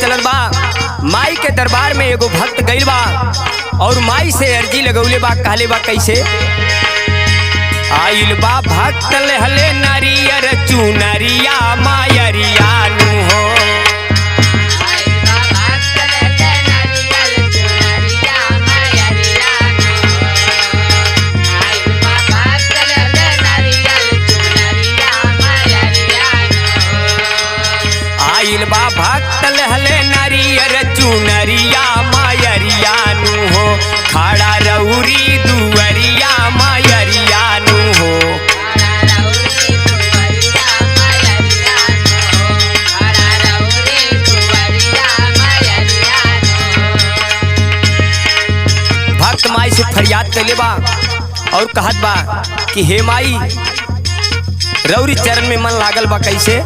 चलत बा। माई के दरबार में एगो भक्त गइल बा और माई से अर्जी लगौले बा। कहले बा कैसे? आइल बा भक्त लहले नारियर चुनरिया मायरिया नु हो। आइल बा भक्त लहले नारियर चुनरिया मायरिया नु हो। खड़ा रउरी दुअरिया मायरिया नु हो। भक्त माई से फरियाद कइले बा और कहत बा कि हे माई रउरी चरण में मन लागल बा। कैसे?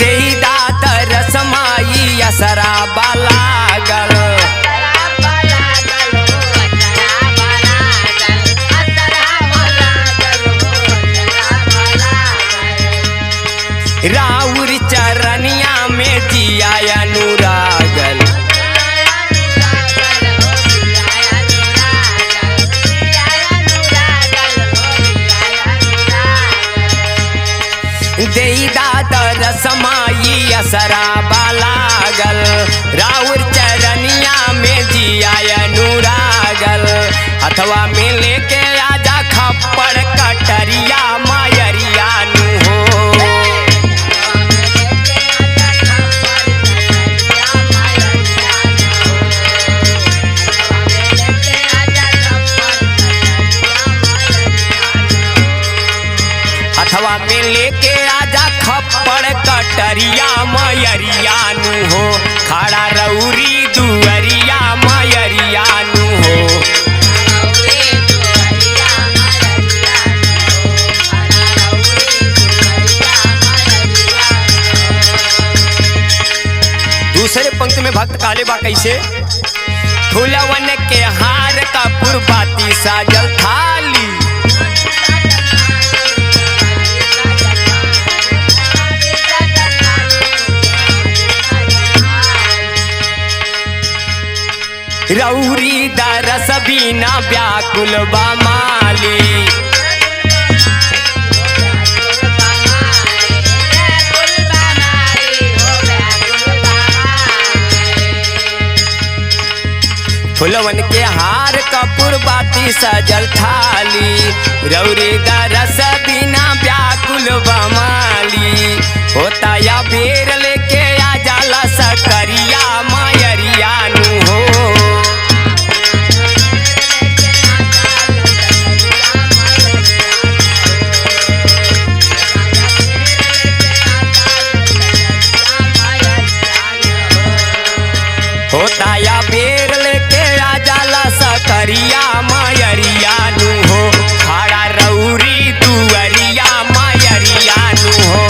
देही दात रसमाई असरा बालागल। राउर चरनिया में जिया अनुरागल। देई दात रसमाई असरा बालागल। राउर चरनिया में जिया अनुरागल। हथवा में लेके आजा खप्पड़ कटरिया मायरिया नु हो। हथवा में लेके आजा खप्पड़ कटरिया मायरिया नु हो। खड़ा रउरी दुअरिया मायरिया नु हो। दूसरे पंक्ति में भक्त काले बा कैसे? फुलवन के हार कपूर बाती साजल थाली। रउरी दरस बीना व्याकुल बा माली। फुलवन के हार कपूर बाती सजल थाली। रउरी दरस बिना व्याकुल बा माली। होता या बेर लेके आ जाला सकरिया मायरिया नु हो। होता या बेर लेके आ जाला सकरिया मायरिया नु हो। खड़ा रउरी दुअरिया मायरिया नु हो।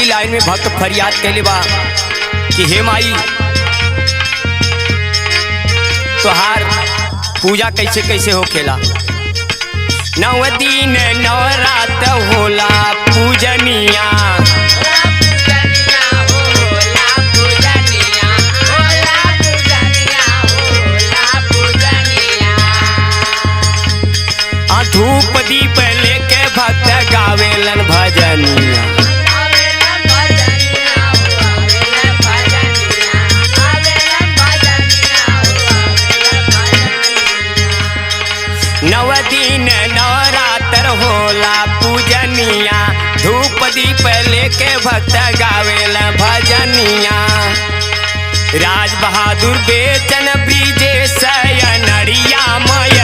लाइन में भक्त फरियाद कैले बा कि हे माई तोहार पूजा कैसे कैसे होखेला? 9 दिन 9 रात होला पूजनिया। धूप दीप लेके भक्त गावेलन भजनिया। नव दिन नवरात्र होला पूजनिया। धूप दीप लेके भक्त गावेला भजनिया। राज बहादुर बेचन ब्रिजेश नरिया मय